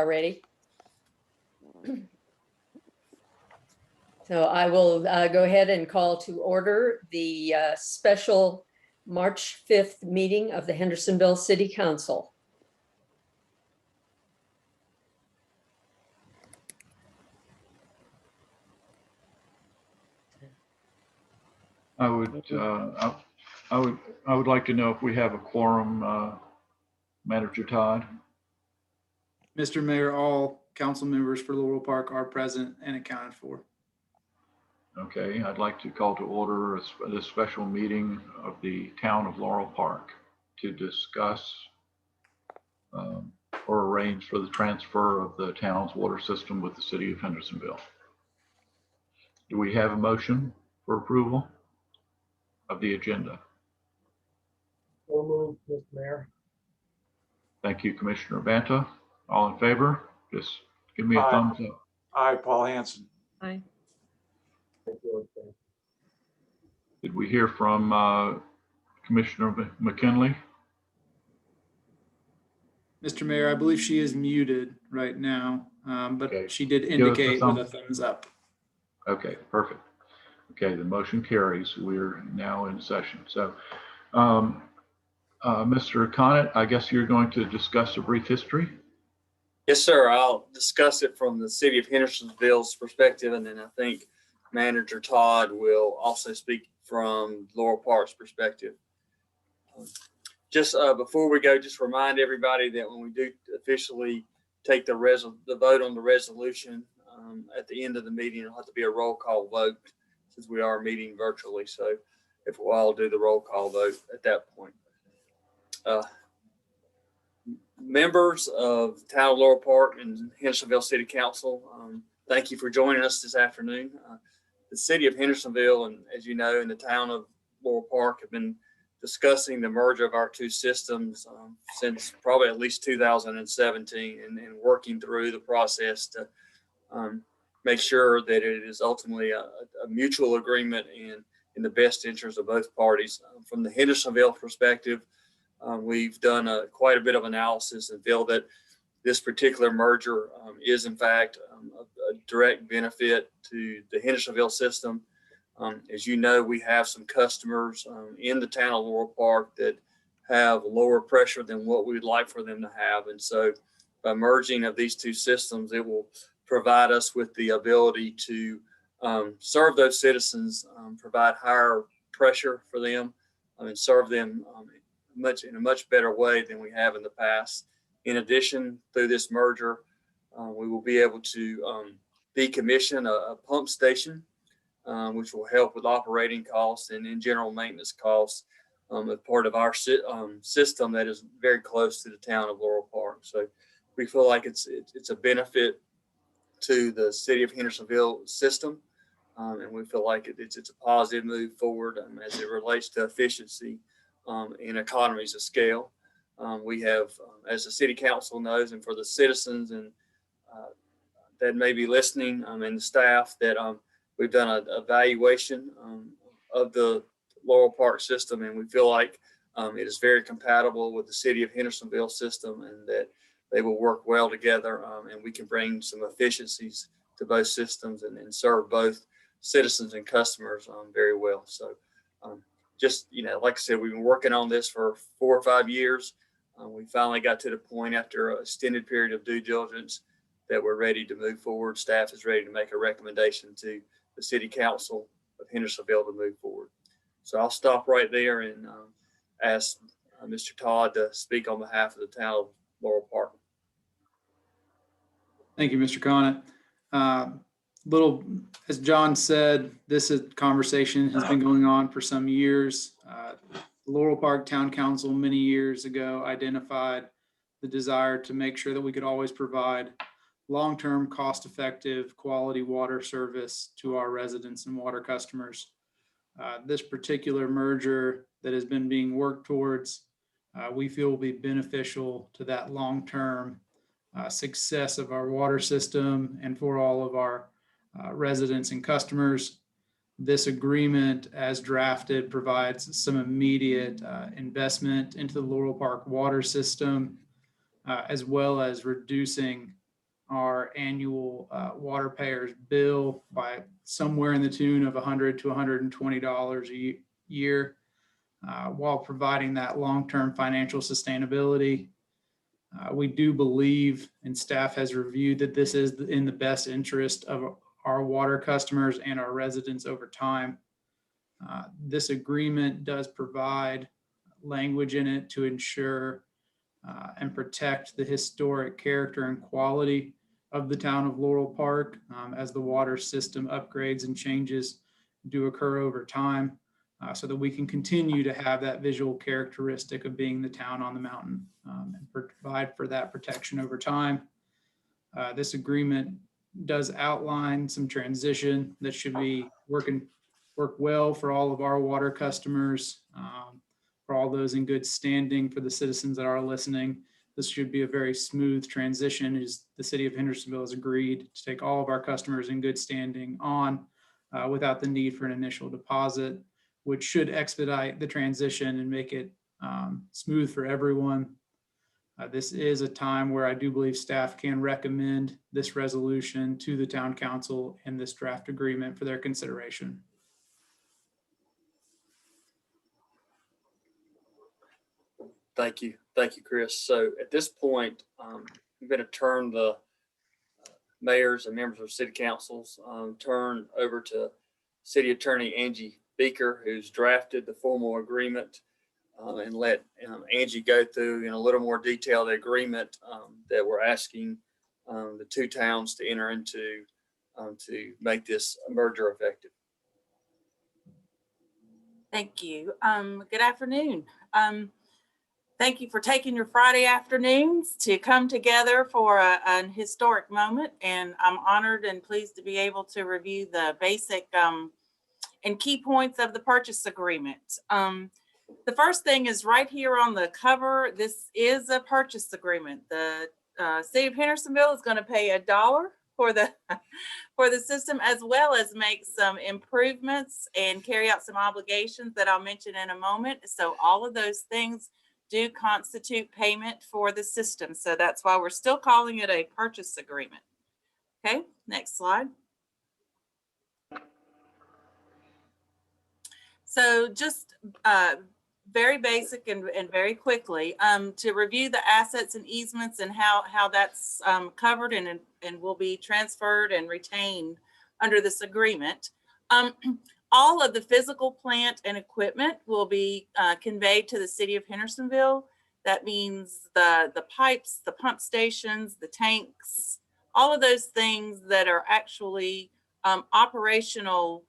Ready? So I will go ahead and call to order the special March 5th meeting of the Hendersonville City Council. I would like to know if we have a quorum, Manager Todd. Mr. Mayor, all council members for Laurel Park are present and accounted for. Okay, I'd like to call to order this special meeting of the town of Laurel Park to discuss or arrange for the transfer of the town's water system with the city of Hendersonville. Do we have a motion for approval of the agenda? So moved, Mr. Mayor. Thank you, Commissioner Banta. All in favor? Just give me a Aye. thumbs up. Aye, Paul Hansen. Aye. Did we hear from Commissioner McKinley? Mr. Mayor, I believe she is muted right now, but Okay. she did Give us a indicate thumb. with a thumbs up. Okay, perfect. Okay, the motion carries. We're now in session. So, Mr. Conant, I guess you're going to discuss a brief history. Yes, sir. I'll discuss it from the city of Hendersonville's perspective, and then I think Manager Todd will also speak from Laurel Park's perspective. Just before we go, just remind everybody that when we do officially take the vote on the resolution at the end of the meeting, it'll have to be a roll call vote since we are meeting virtually. So if we'll all do the roll call vote at that point. Members of the town of Laurel Park and Hendersonville City Council, thank you for joining us this afternoon. The city of Hendersonville, and as you know, in the town of Laurel Park, have been discussing the merger of our two systems since probably at least 2017 and working through the process to make sure that it is ultimately a mutual agreement and in the best interest of both parties. From the Hendersonville perspective, we've done quite a bit of analysis and feel that this particular merger is in fact a direct benefit to the Hendersonville system. As you know, we have some customers in the town of Laurel Park that have lower pressure than what we would like for them to have. And so by merging of these two systems, it will provide us with the ability to serve those citizens, provide higher pressure for them, and serve them in a much better way than we have in the past. In addition, through this merger, we will be able to decommission a pump station, which will help with operating costs and in general maintenance costs as part of our system that is very close to the town of Laurel Park. So we feel like it's a benefit to the city of Hendersonville system, and we feel like it's a positive move forward as it relates to efficiency and economies of scale. We have, as the city council knows, and for the citizens and that may be listening and the staff, that we've done an evaluation of the Laurel Park system, and we feel like it is very compatible with the city of Hendersonville system and that they will work well together, and we can bring some efficiencies to both systems and serve both citizens and customers very well. So just, like I said, we've been working on this for 4 or 5 years. We finally got to the point after an extended period of due diligence that we're ready to move forward. Staff is ready to make a recommendation to the city council of Hendersonville to move forward. So I'll stop right there and ask Mr. Todd to speak on behalf of the town of Laurel Park. Thank you, Mr. Conant. As John said, this conversation has been going on for some years. Laurel Park Town Council many years ago identified the desire to make sure that we could always provide long-term, cost-effective, quality water service to our residents and water customers. This particular merger that has been being worked towards, we feel will be beneficial to that long-term success of our water system and for all of our residents and customers. This agreement, as drafted, provides some immediate investment into the Laurel Park water system, as well as reducing our annual water payers bill by somewhere in the tune of $100 to $120 a year, while providing that long-term financial sustainability. We do believe, and staff has reviewed, that this is in the best interest of our water customers and our residents over time. This agreement does provide language in it to ensure and protect the historic character and quality of the town of Laurel Park, as the water system upgrades and changes do occur over time, so that we can continue to have that visual characteristic of being the town on the mountain, and provide for that protection over time. This agreement does outline some transition that should be work well for all of our water customers, for all those in good standing, for the citizens that are listening. This should be a very smooth transition, as the city of Hendersonville has agreed to take all of our customers in good standing on without the need for an initial deposit, which should expedite the transition and make it smooth for everyone. This is a time where I do believe staff can recommend this resolution to the town council and this draft agreement for their consideration. Thank you, Chris. So at this point, I'm going to turn the mayors and members of city councils, turn over to City Attorney Angie Beaker, who's drafted the formal agreement, and let Angie go through in a little more detail the agreement that we're asking the two towns to enter into to make this merger effective. Thank you. Good afternoon. Thank you for taking your Friday afternoons to come together for an historic moment. And I'm honored and pleased to be able to review the basic and key points of the purchase agreement. The first thing is right here on the cover. This is a purchase agreement. The City of Hendersonville is going to pay $1 for the system, as well as make some improvements and carry out some obligations that I'll mention in a moment. So all of those things do constitute payment for the system. So that's why we're still calling it a purchase agreement. Okay, next slide. So just very basic and very quickly, to review the assets and easements and how that's covered and will be transferred and retained under this agreement. All of the physical plant and equipment will be conveyed to the City of Hendersonville. That means the pipes, the pump stations, the tanks, all of those things that are actually operational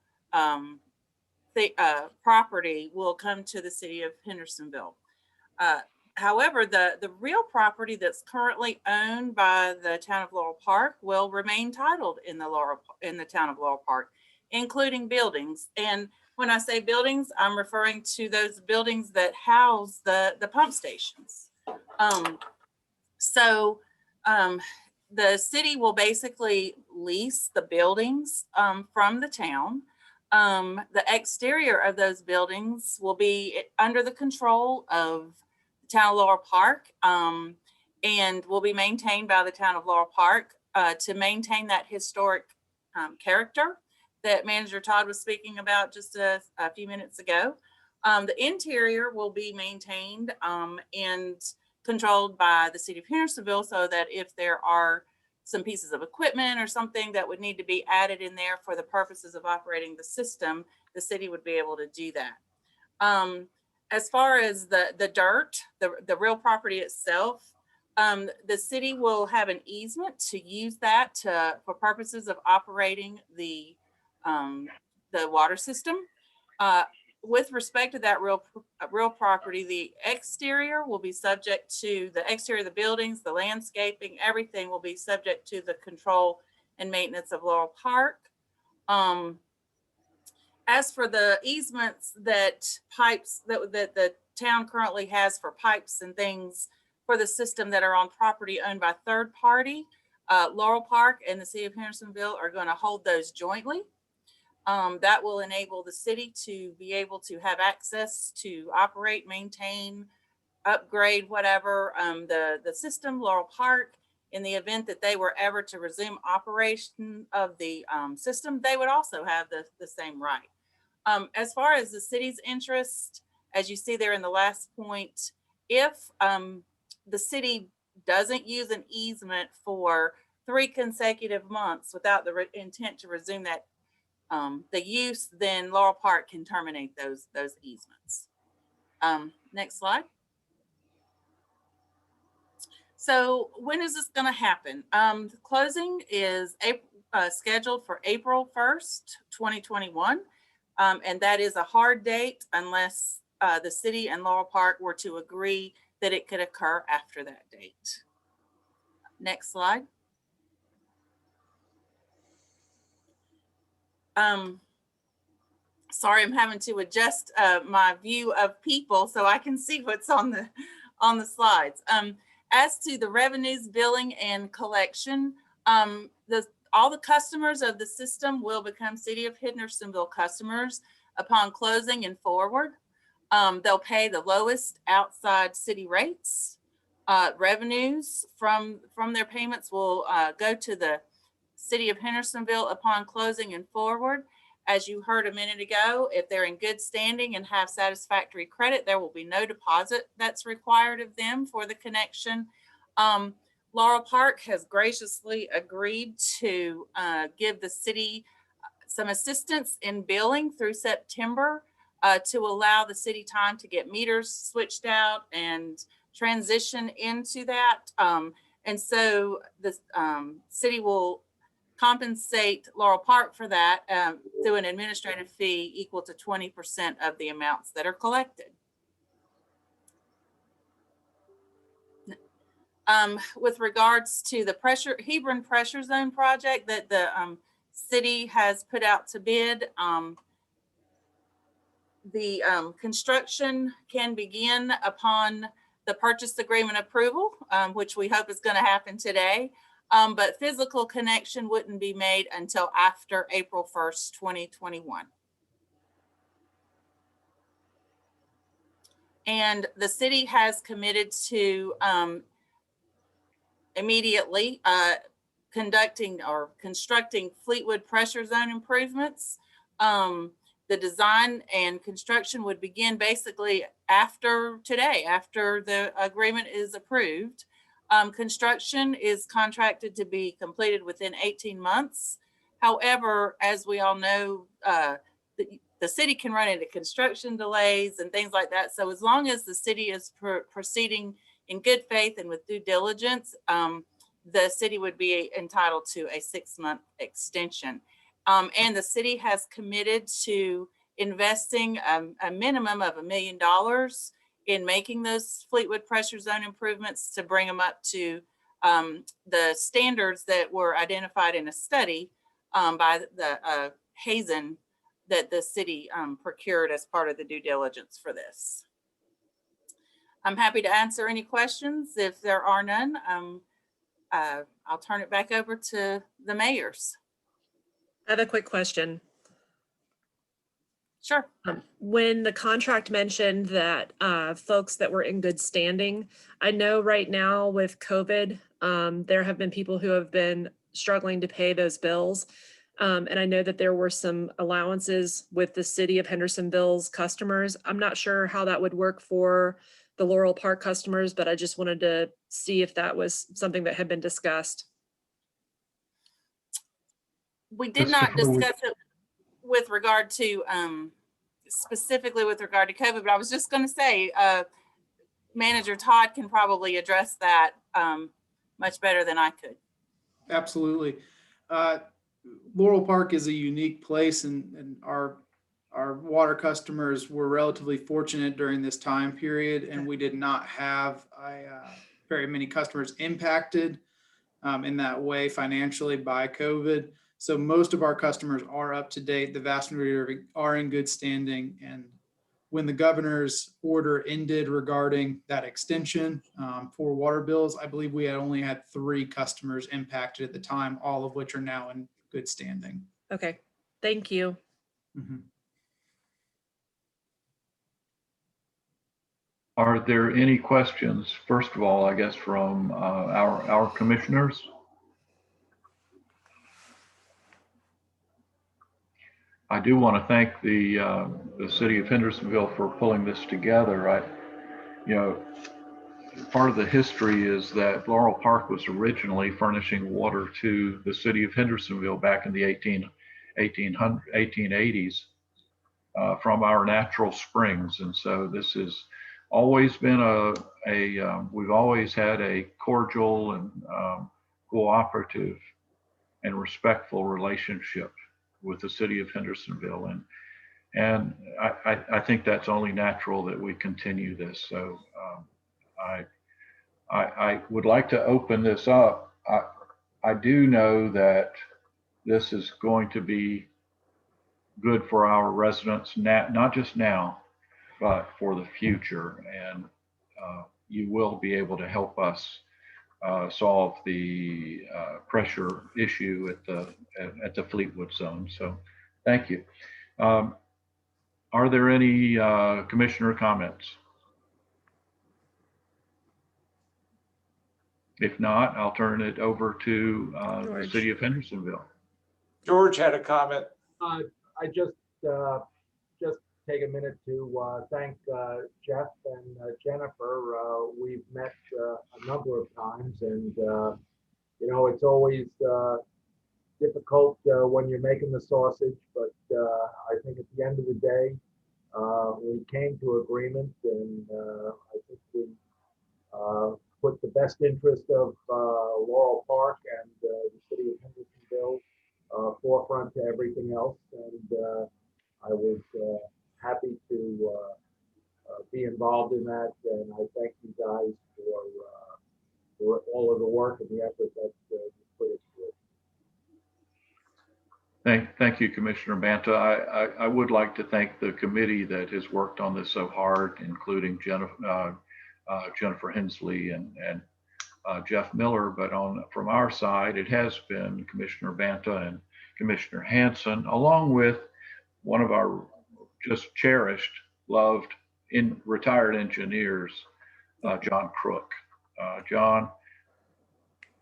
property will come to the City of Hendersonville. However, the real property that's currently owned by the town of Laurel Park will remain titled in the town of Laurel Park, including buildings. And when I say buildings, I'm referring to those buildings that house the pump stations. The city will basically lease the buildings from the town. The exterior of those buildings will be under the control of the town of Laurel Park, and will be maintained by the town of Laurel Park to maintain that historic character that Manager Todd was speaking about just a few minutes ago. The interior will be maintained and controlled by the City of Hendersonville, so that if there are some pieces of equipment or something that would need to be added in there for the purposes of operating the system, the city would be able to do that. As far as the dirt, the real property itself, the city will have an easement to use that for purposes of operating the water system. With respect to that real property, the exterior will be subject to the exterior of the buildings, the landscaping, everything will be subject to the control and maintenance of Laurel Park. As for the easements that the town currently has for pipes and things for the system that are on property owned by third party, Laurel Park and the City of Hendersonville are going to hold those jointly. That will enable the city to be able to have access to operate, maintain, upgrade, whatever, the system, Laurel Park, in the event that they were ever to resume operation of the system, they would also have the same right. As far as the city's interest, as you see there in the last point, if the city doesn't use an easement for 3 consecutive months without the intent to resume that the use, then Laurel Park can terminate those easements. Next slide. So when is this going to happen? The closing is scheduled for April 1st, 2021. And that is a hard date unless the city and Laurel Park were to agree that it could occur after that date. Next slide. Sorry, I'm having to adjust my view of people so I can see what's on the slides. As to the revenues, billing, and collection, all the customers of the system will become City of Hendersonville customers upon closing and forward. They'll pay the lowest outside city rates. Revenues from their payments will go to the City of Hendersonville upon closing and forward. As you heard a minute ago, if they're in good standing and have satisfactory credit, there will be no deposit that's required of them for the connection. Laurel Park has graciously agreed to give the city some assistance in billing through September to allow the city time to get meters switched out and transition into that. And so the city will compensate Laurel Park for that through an administrative fee equal to 20% of the amounts that are collected. With regards to the Hebron pressure zone project that the city has put out to bid, the construction can begin upon the purchase agreement approval, which we hope is going to happen today. But physical connection wouldn't be made until after April 1st, 2021. And the city has committed to immediately conducting or constructing Fleetwood pressure zone improvements. The design and construction would begin basically after today, after the agreement is approved. Construction is contracted to be completed within 18 months. However, as we all know, the city can run into construction delays and things like that. So as long as the city is proceeding in good faith and with due diligence, the city would be entitled to a 6-month extension. And the city has committed to investing a minimum of $1 million in making those Fleetwood pressure zone improvements to bring them up to the standards that were identified in a study by the Hazen that the city procured as part of the due diligence for this. I'm happy to answer any questions. If there are none, I'll turn it back over to the mayors. I have a quick question. Sure. When the contract mentioned that folks that were in good standing, I know right now with COVID, there have been people who have been struggling to pay those bills. And I know that there were some allowances with the City of Hendersonville's customers. I'm not sure how that would work for the Laurel Park customers, but I just wanted to see if that was something that had been discussed. We did not discuss it with regard to specifically with regard to COVID, but I was just going to say Manager Todd can probably address that much better than I could. Absolutely. Laurel Park is a unique place, and our water customers were relatively fortunate during this time period, and we did not have very many customers impacted in that way financially by COVID. So most of our customers are up to date. The vast majority are in good standing. And when the governor's order ended regarding that extension for water bills, I believe we had only had 3 customers impacted at the time, all of which are now in good standing. Okay, thank you. Mm-hmm. Are there any questions, first of all, I guess, from our commissioners? I do want to thank the City of Hendersonville for pulling this together. You know, part of the history is that Laurel Park was originally furnishing water to the City of Hendersonville back in the 1880s from our natural springs. And so this has always been we've always had a cordial and cooperative and respectful relationship with the City of Hendersonville. And I think that's only natural that we continue this. So I would like to open this up. I do know that this is going to be good for our residents, not just now, but for the future. And you will be able to help us solve the pressure issue at the Fleetwood zone. So thank you. Are there any commissioner comments? If not, I'll turn it over to the George. City of Hendersonville. George had a comment. I just take a minute to thank Jeff and Jennifer. We've met a number of times, and you know, it's always difficult when you're making the sausage, but I think at the end of the day, we came to agreement, and I think we put the best interest of Laurel Park and the City of Hendersonville forefront to everything else, and I was happy to be involved in that, and I thank you guys for all of the work and the effort that you put into it. Thank you, Commissioner Banta. I would like to thank the committee that has worked on this so hard, including Jennifer Hensley and Jeff Miller. But from our side, it has been Commissioner Banta and Commissioner Hanson, along with one of our just cherished, loved, retired engineers, John Crook. John,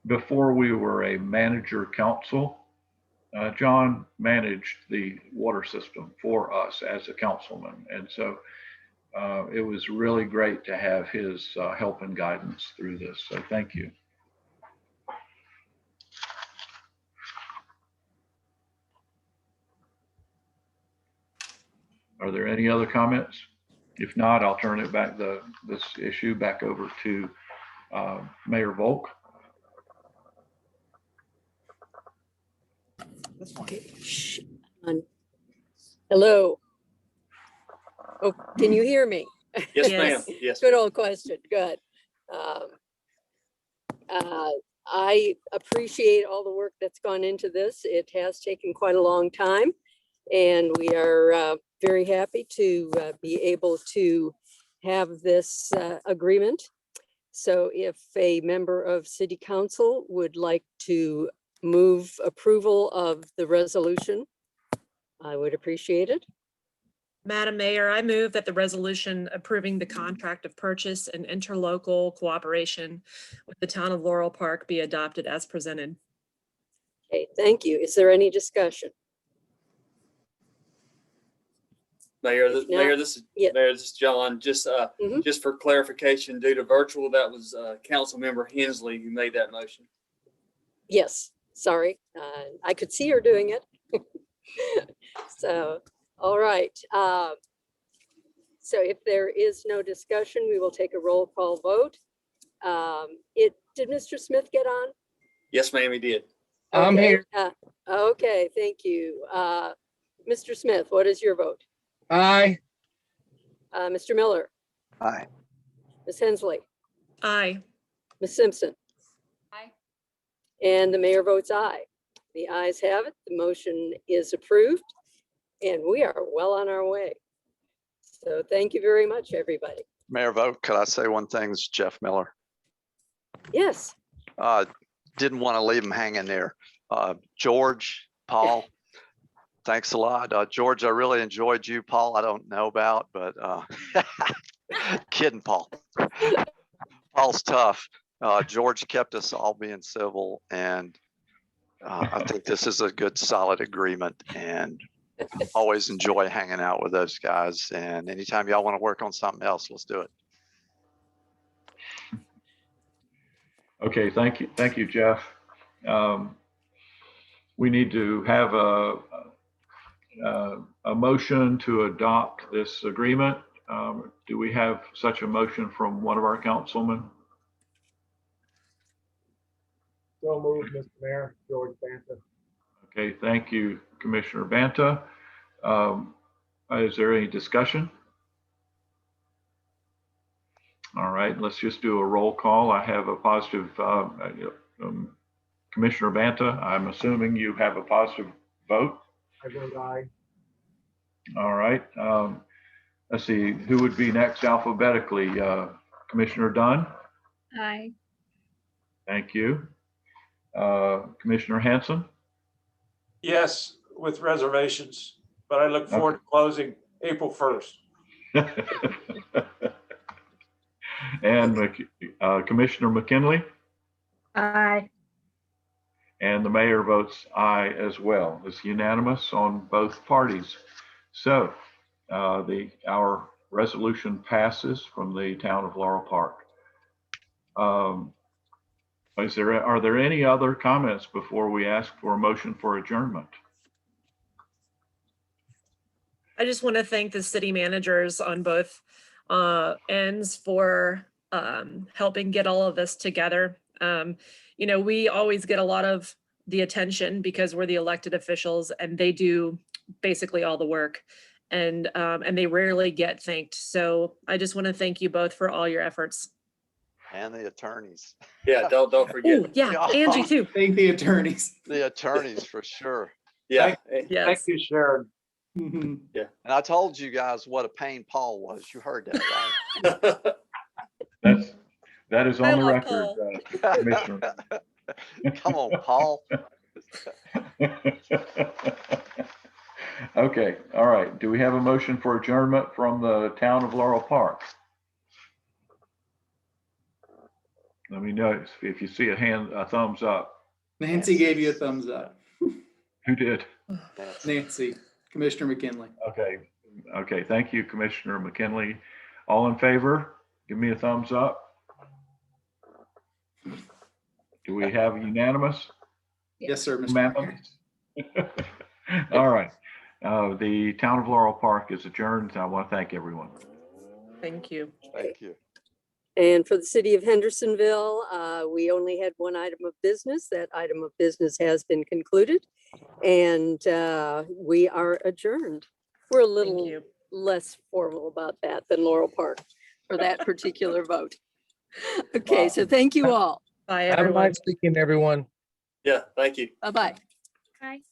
before we were a manager council, John managed the water system for us as a councilman. And so it was really great to have his help and guidance through this. So thank you. Are there any other comments? If not, I'll turn it back, this issue back over to Mayor Volk. Hello. Oh, can you hear me? Yes, Yes. ma'am. Yes. Good old question. Good. I appreciate all the work that's gone into this. It has taken quite a long time, and we are very happy to be able to have this agreement. So if a member of City Council would like to move approval of the resolution, I would appreciate it. Madam Mayor, I move that the resolution approving the contract of purchase and interlocal cooperation with the town of Laurel Park be adopted as presented. Okay, thank you. Is there any discussion? Mayor, If not, Mayor, this is John. Just Mhm. just for clarification, due to virtual, that was Councilmember Hensley who made that motion. Yes, sorry. I could see her doing it. So, all right. So if there is no discussion, we will take a roll call vote. Did Mr. Smith get on? Yes, ma'am, he did. I'm Okay, here. Okay, thank you. Mr. Smith, what is your vote? Aye. Mr. Miller, Aye. Ms. Hensley, Aye. Ms. Simpson? Aye. And the mayor votes aye. The ayes have it. The motion is approved, and we are well on our way. So thank you very much, everybody. Mayor Vogt, could I say one thing? It's Jeff Miller. Yes, Didn't want to leave him hanging there. George, Paul, thanks a lot. George, I really enjoyed you. Paul, I don't know about, but Kidding, Paul. Paul's tough. George kept us all being civil, and I think this is a good, solid agreement, and always enjoy hanging out with those guys. And anytime y'all want to work on something else, let's do it. Okay, thank you, Jeff. We need to have a motion to adopt this agreement. Do we have such a motion from one of our councilmen? So moved, Mr. Mayor, George Banta. Okay, thank you, Commissioner Banta. Is there any discussion? All right, let's just do a roll call. I have a positive, Commissioner Banta, I'm assuming you have a positive vote. I vote aye. All right. Let's see, who would be next alphabetically? Commissioner Dunn? Aye. Thank you. Commissioner Hanson? Yes, with reservations, but I look forward to closing April 1st. And Commissioner McKinley? Aye. And the mayor votes aye as well. It's unanimous on both parties. So our resolution passes from the town of Laurel Park. Are there any other comments before we ask for a motion for adjournment? I just want to thank the city managers on both ends for helping get all of this together. You know, we always get a lot of the attention because we're the elected officials, and they do basically all the work, and they rarely get thanked. So I just want to thank you both for all your efforts. And the attorneys. Yeah, don't forget. Oh, yeah, Angie too. Thank the attorneys. The attorneys for sure. Yeah. Thank Yes. you, Sharon. Mhm. And I told you guys what a pain Paul was. You heard that, right? That is I on the love record, Paul. Commissioner. Come on, Paul. Okay, all right. Do we have a motion for adjournment from the town of Laurel Park? Let me know if you see a thumbs up. Nancy gave you a thumbs up. Who did? Nancy, Commissioner McKinley. Okay, thank you, Commissioner McKinley. All in favor, give me a thumbs up. Do we have unanimous? Yes, sir, Mr. Mayor. Unanimous? All right. The town of Laurel Park is adjourned. I want to thank everyone. Thank you. Thank you. And for the city of Hendersonville, we only had one item of business. That item of business has been concluded, and we are adjourned. We're a Thank little you. less formal about that than Laurel Park for that particular vote. Okay, so thank you all. Bye, Have a everyone. nice weekend, everyone. Yeah, thank you. Bye-bye. Bye.